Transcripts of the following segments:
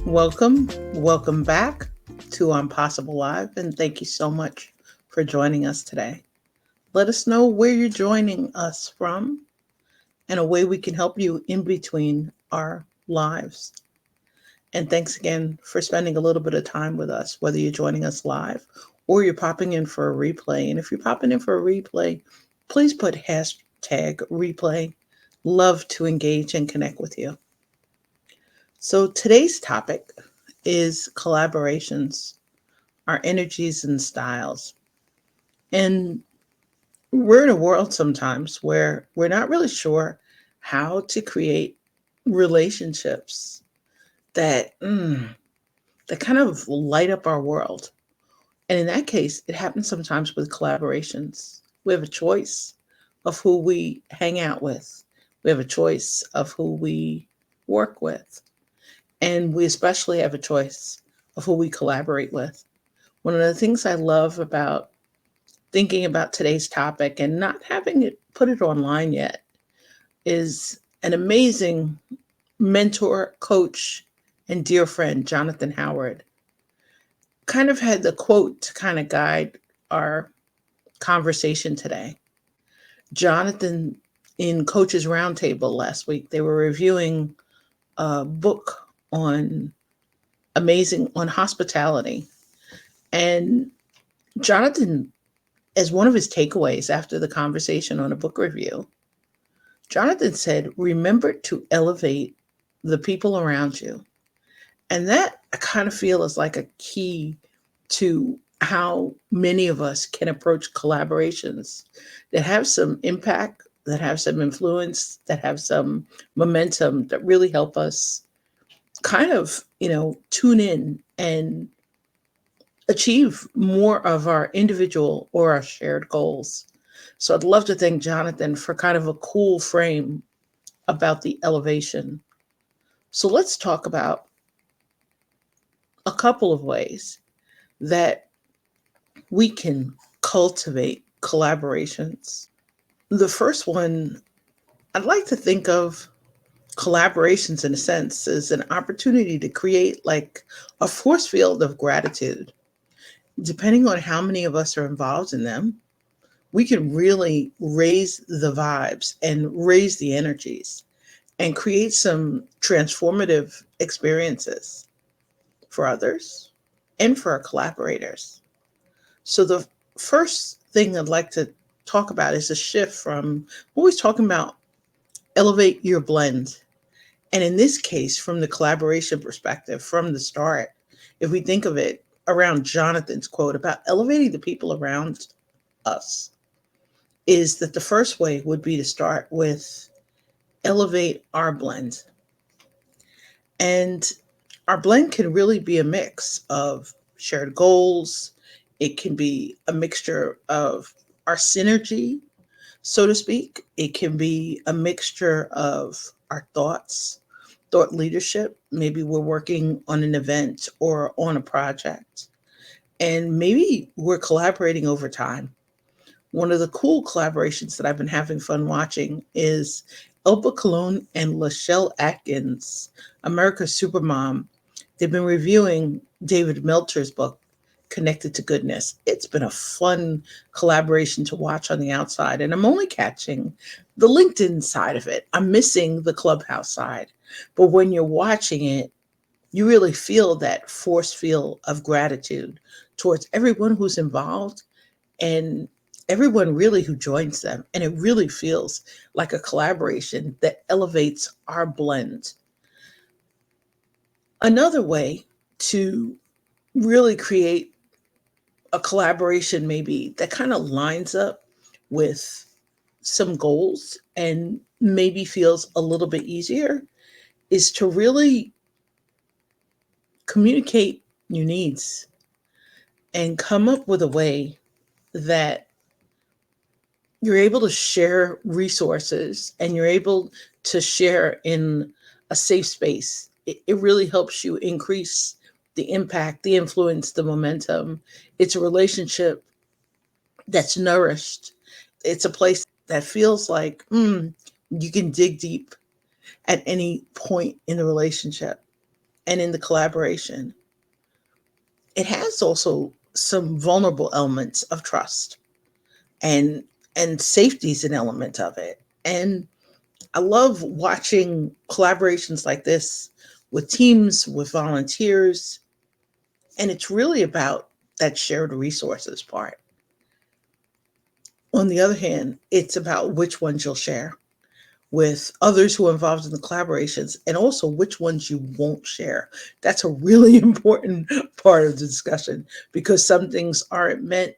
Welcome back to Impossible Live, and thank you so much for joining us today. Let us know where you're joining us from and a way we can help you in between our lives. And thanks again for spending a little bit of time with us, whether you're joining us live or you're popping in for a replay. And if you're popping in for a replay, please put hashtag replay. Love to engage and connect with you. So today's topic is collaborations, our energies and styles. And we're in a world sometimes where we're not really sure how to create relationships that kind of light up our world. And in that case, it happens sometimes with collaborations. We have a choice of who we hang out with. We have a choice of who we work with. And we especially have a choice of who we collaborate with. One of the things I love about thinking about today's topic and not having it put it online yet is an amazing mentor, coach, and dear friend, Jonathan Howard, kind of had the quote to kind of guide our conversation today. Jonathan, in Coach's Roundtable last week, they were reviewing a book on hospitality. And Jonathan, as one of his takeaways after the conversation on a book review, Jonathan said, remember to elevate the people around you. And that I kind of feel is like a key to how many of us can approach collaborations that have some impact, that have some influence, that have some momentum that really help us kind of, tune in and achieve more of our individual or our shared goals. So I'd love to thank Jonathan for kind of a cool frame about the elevation. So let's talk about a couple of ways that we can cultivate collaborations. The first one, I'd like to think of collaborations in a sense as an opportunity to create like a force field of gratitude. Depending on how many of us are involved in them, we can really raise the vibes and raise the energies and create some transformative experiences for others and for our collaborators. So, the first thing I'd like to talk about is a shift from always talking about elevate your blend. And in this case, from the collaboration perspective, from the start, if we think of it around Jonathan's quote about elevating the people around us, is that the first way would be to start with elevate our blend. And our blend can really be a mix of shared goals, it can be a mixture of our synergy, so to speak. It can be a mixture of our thoughts, thought leadership. Maybe we're working on an event or on a project, and maybe we're collaborating over time. One of the cool collaborations that I've been having fun watching is Elba Cologne and Lachelle Atkins, America's Supermom. They've been reviewing David Meltzer's book, Connected to Goodness. It's been a fun collaboration to watch on the outside, and I'm only catching the LinkedIn side of it. I'm missing the Clubhouse side. But when you're watching it, you really feel that force field of gratitude towards everyone who's involved and everyone really who joins them. And it really feels like a collaboration that elevates our blend. Another way to really create a collaboration, maybe that kind of lines up with some goals and maybe feels a little bit easier, is to really communicate your needs and come up with a way that you're able to share resources and you're able to share in a safe space. It really helps you increase the impact, the influence, the momentum. It's a relationship that's nourished. It's a place that feels like you can dig deep at any point in the relationship. and in the collaboration, it has also some vulnerable elements of trust, and safety is an element of it. And I love watching collaborations like this with teams, with volunteers, and it's really about that shared resources part. On the other hand, it's about which ones you'll share with others who are involved in the collaborations, and also which ones you won't share. That's a really important part of the discussion, because some things aren't meant,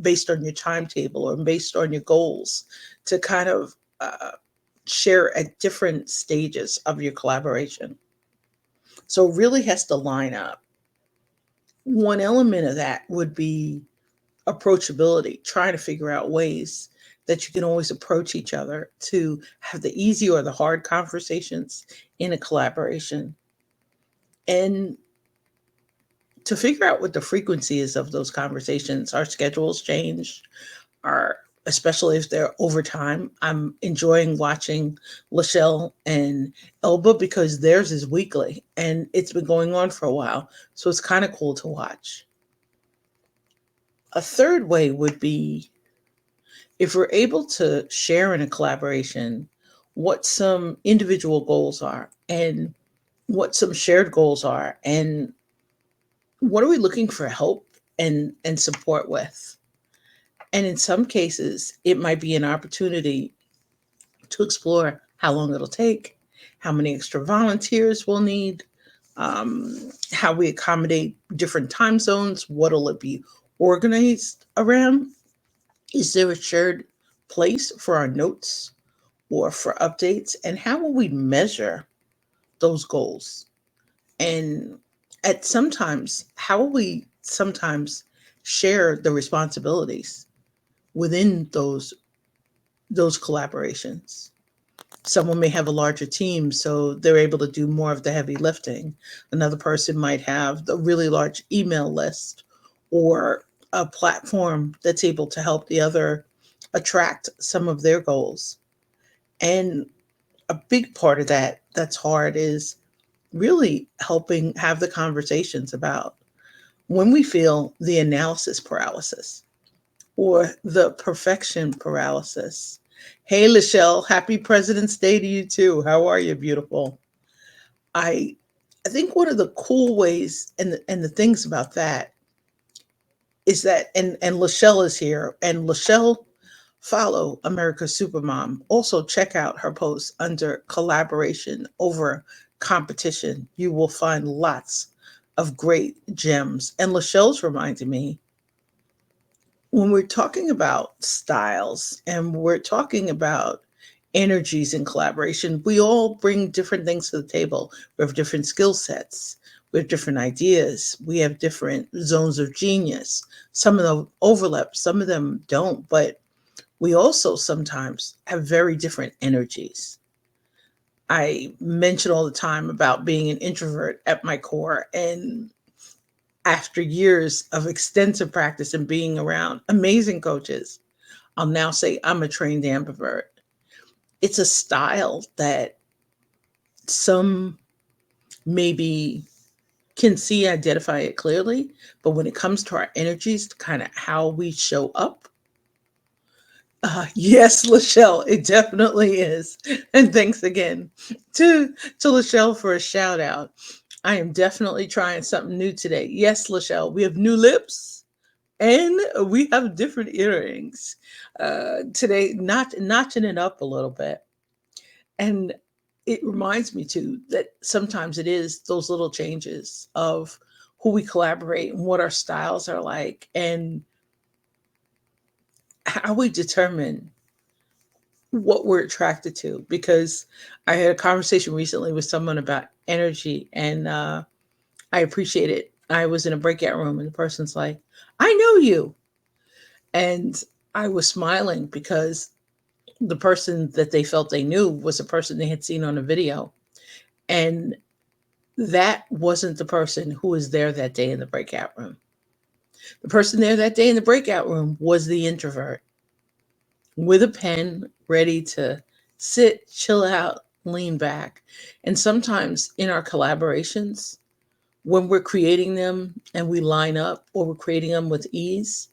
based on your timetable or based on your goals, to kind of share at different stages of your collaboration. So it really has to line up. One element of that would be approachability, trying to figure out ways that you can always approach each other to have the easy or the hard conversations in a collaboration, and to figure out what the frequency is of those conversations. Our schedules change, our especially if they're overtime. I'm enjoying watching Lachelle and Elba because theirs is weekly and it's been going on for a while. So it's kind of cool to watch. A third way would be, if we're able to share in a collaboration what some individual goals are, and what some shared goals are, and what are we looking for help and support with. And in some cases it might be an opportunity to explore how long it'll take, how many extra volunteers we'll need, how we accommodate different time zones, what'll it be organized around. Is there a shared place for our notes or for updates? And how will we measure those goals? And at sometimes, how will we sometimes share the responsibilities within those collaborations? Someone may have a larger team, so they're able to do more of the heavy lifting. Another person might have the really large email list, or a platform that's able to help the other attract some of their goals. And a big part of that that's hard is really helping have the conversations about when we feel the analysis paralysis or the perfection paralysis. Hey, Lachelle, happy President's Day to you too. How are you, beautiful? I I think one of the cool ways, and the things about that is that, and Lachelle is here, and Lachelle, follow America's Supermom. Also check out her posts under collaboration over competition. You will find lots of great gems. And Lachelle's reminded me, when we're talking about styles and we're talking about energies in collaboration, we all bring different things to the table. We have different skill sets, we have different ideas, we have different zones of genius. Some of them overlap, some of them don't, but we also sometimes have very different energies. I mention all the time about being an introvert at my core, and after years of extensive practice and being around amazing coaches, I'll now say I'm a trained ambivert. It's a style that some maybe can see, identify it clearly, but when it comes to our energies, kind of how we show up, yes, Lachelle, it definitely is. And thanks again to Lachelle for a shout out. I am definitely trying something new today. Yes, Lachelle, we have new lips and we have different earrings today, notching it up a little bit. And it reminds me too that sometimes it is those little changes of who we collaborate and what our styles are like, and how we determine what we're attracted to. Because I had a conversation recently with someone about energy, and I appreciate it. I was in a breakout room and the person's like, I know you. And I was smiling because the person that they felt they knew was a person they had seen on a video. And that wasn't the person who was there that day in the breakout room. The person there that day in the breakout room was the introvert with a pen, ready to sit, chill out, lean back. And sometimes in our collaborations, when we're creating them and we line up or we're creating them with ease,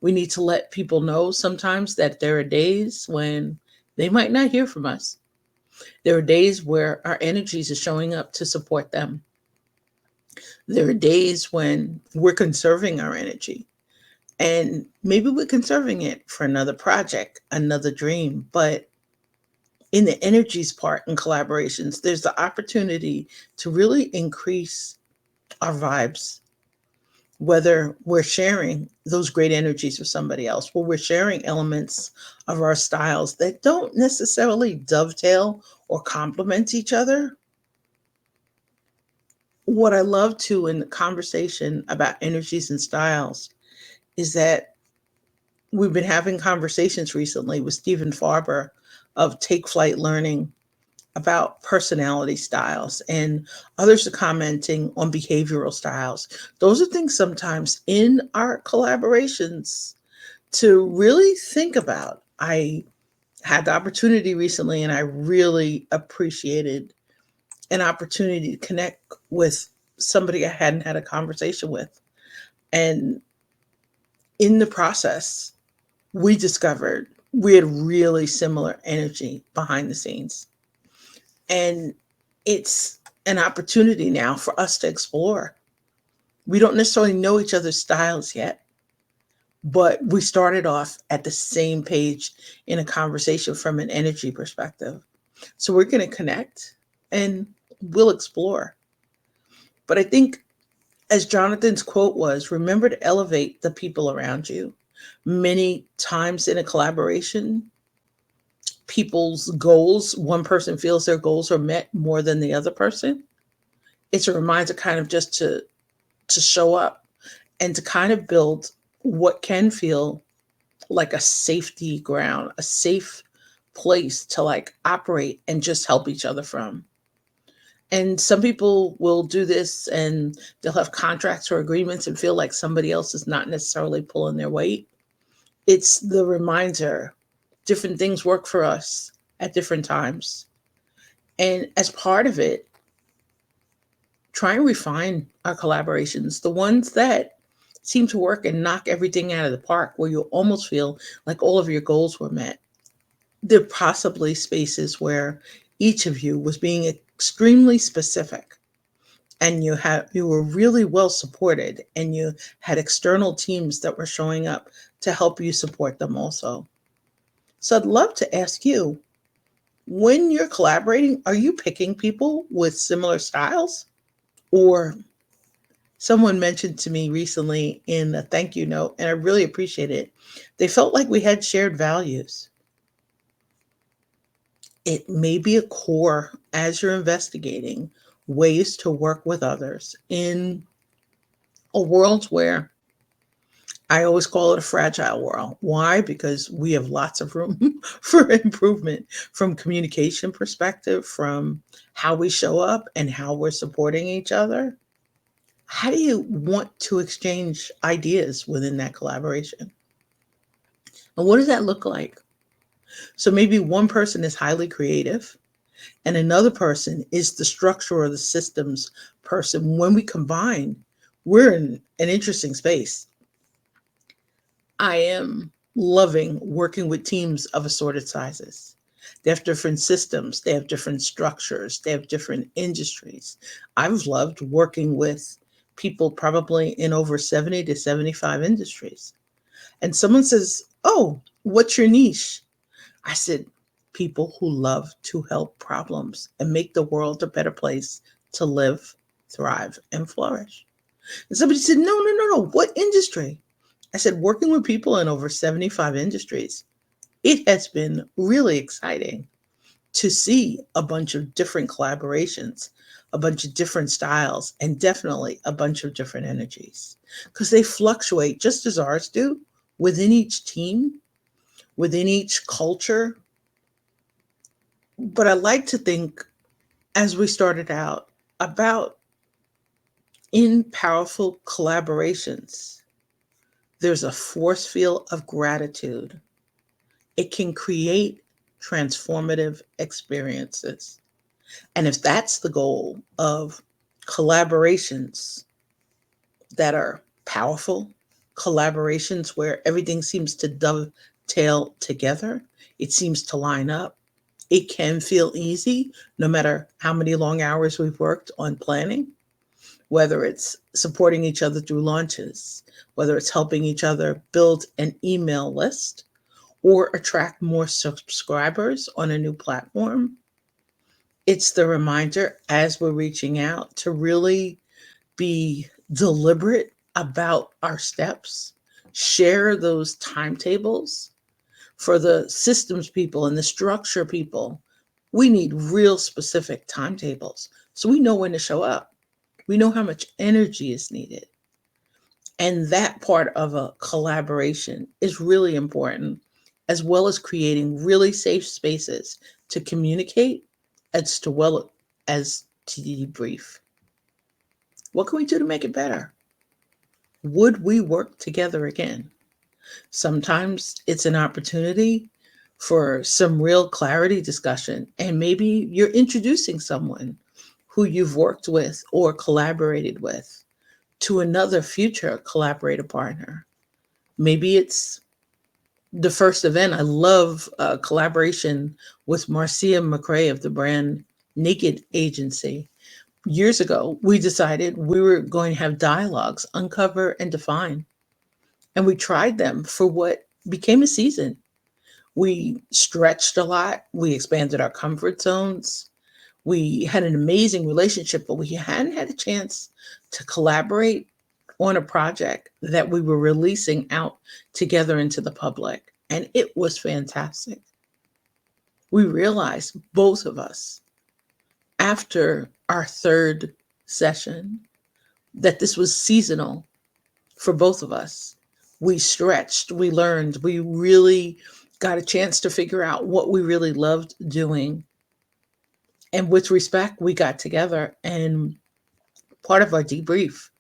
we need to let people know sometimes that there are days when they might not hear from us. There are days where our energies are showing up to support them. There are days when we're conserving our energy, and maybe we're conserving it for another project, another dream. But in the energies part and collaborations, there's the opportunity to really increase our vibes, whether we're sharing those great energies with somebody else, where we're sharing elements of our styles that don't necessarily dovetail or complement each other. What I love too in the conversation about energies and styles is that we've been having conversations recently with Stephen Farber of Take Flight Learning about personality styles, and others are commenting on behavioral styles. Those are things sometimes in our collaborations to really think about. I had the opportunity recently, and I really appreciated an opportunity to connect with somebody I hadn't had a conversation with. And in the process, we discovered we had really similar energy behind the scenes. And it's an opportunity now for us to explore. We don't necessarily know each other's styles yet, but we started off at the same page in a conversation from an energy perspective. So we're going to connect and we'll explore. But I think, as Jonathan's quote was, remember to elevate the people around you. Many times in a collaboration, people's goals, one person feels their goals are met more than the other person. It's a reminder kind of just to show up and to kind of build what can feel like a safety ground, a safe place to like operate and just help each other from. And some people will do this and they'll have contracts or agreements and feel like somebody else is not necessarily pulling their weight. It's the reminder different things work for us at different times. And as part of it, try and refine our collaborations, the ones that seem to work and knock everything out of the park, where you almost feel like all of your goals were met. There are possibly spaces where each of you was being extremely specific, and you were really well supported, and you had external teams that were showing up to help you support them also. So I'd love to ask you, when you're collaborating, are you picking people with similar styles? Or someone mentioned to me recently in a thank you note, and I really appreciate it. They felt like we had shared values. It may be a core as you're investigating ways to work with others in a world where I always call it a fragile world. Why? Because we have lots of room for improvement from communication perspective, from how we show up and how we're supporting each other. How do you want to exchange ideas within that collaboration? And what does that look like? So maybe one person is highly creative and another person is the structure or the systems person. When we combine, we're in an interesting space. I am loving working with teams of assorted sizes. They have different systems, they have different structures, they have different industries. I've loved working with people probably in over 70 to 75 industries. And someone says, "Oh, what's your niche?" I said, "People who love to help problems and make the world a better place to live, thrive, and flourish." And somebody said, "No, no, no, no. What industry?" I said, "Working with people in over 75 industries." It has been really exciting to see a bunch of different collaborations, a bunch of different styles, and definitely a bunch of different energies because they fluctuate just as ours do within each team, within each culture. But I like to think, as we started out, about in powerful collaborations, there's a force field of gratitude. It can create transformative experiences. And if that's the goal of collaborations that are powerful, collaborations where everything seems to dovetail together, it seems to line up, it can feel easy no matter how many long hours we've worked on planning, whether it's supporting each other through launches, whether it's helping each other build an email list or attract more subscribers on a new platform. It's the reminder as we're reaching out to really be deliberate about our steps, share those timetables. For the systems people and the structure people, we need real specific timetables so we know when to show up. We know how much energy is needed. And that part of a collaboration is really important, as well as creating really safe spaces to communicate as to well as to debrief. What can we do to make it better? Would we work together again? Sometimes it's an opportunity for some real clarity discussion, and maybe you're introducing someone who you've worked with or collaborated with to another future collaborator partner. Maybe it's the first event. I love collaboration with Marcia McRae of the brand Naked Agency. Years ago, we decided we were going to have dialogues, uncover and define. And we tried them for what became a season. We stretched a lot, we expanded our comfort zones. We had an amazing relationship, but we hadn't had a chance to collaborate on a project that we were releasing out together into the public. And it was fantastic. We realized, both of us, after our third session, that this was seasonal for both of us. We stretched, we learned, we really got a chance to figure out what we really loved doing. And with respect, we got together, and part of our debrief,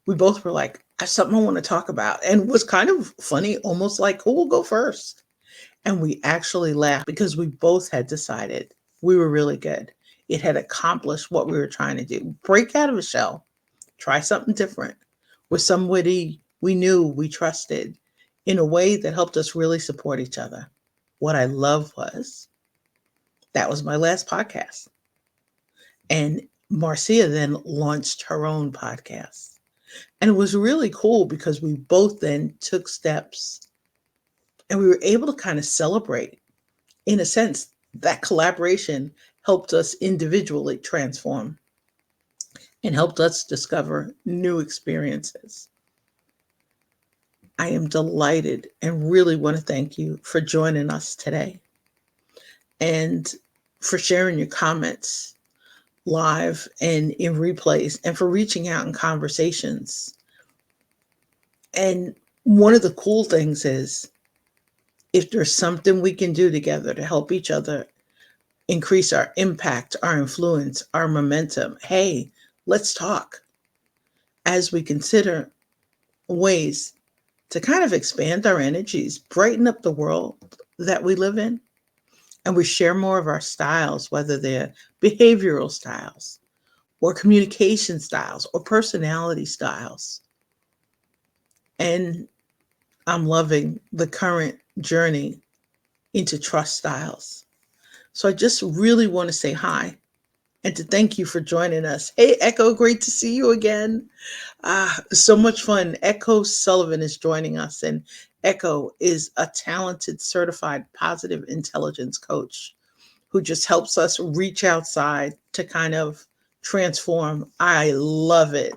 we both were like, I have something I want to talk about. And it was kind of funny, almost like, who will go first? And we actually laughed because we both had decided we were really good. It had accomplished what we were trying to do. Break out of a shell, try something different with somebody we knew, we trusted, in a way that helped us really support each other. What I love was that was my last podcast. And Marcia then launched her own podcast. And it was really cool because we both then took steps and we were able to kind of celebrate, in a sense, that collaboration helped us individually transform and helped us discover new experiences. I am delighted and really want to thank you for joining us today and for sharing your comments live and in replays and for reaching out in conversations. And one of the cool things is, if there's something we can do together to help each other increase our impact, our influence, our momentum, hey, let's talk as we consider ways to kind of expand our energies, brighten up the world that we live in, and we share more of our styles, whether they're behavioral styles or communication styles or personality styles. And I'm loving the current journey into trust styles. So I just really want to say hi and to thank you for joining us. Hey, Echo, great to see you again. So much fun. Echo Sullivan is joining us, and Echo is a talented, certified positive intelligence coach who just helps us reach outside to kind of transform. I love it.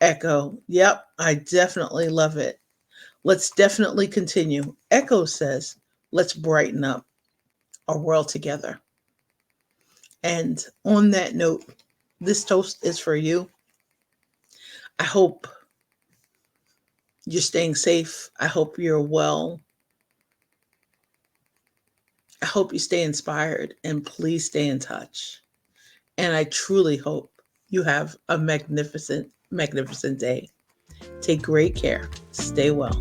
Echo, yep, I definitely love it. Let's definitely continue. Echo says, let's brighten up our world together. And on that note, this toast is for you. I hope you're staying safe. I hope you're well. I hope you stay inspired, and please stay in touch. And I truly hope you have a magnificent, magnificent day. Take great care. Stay well.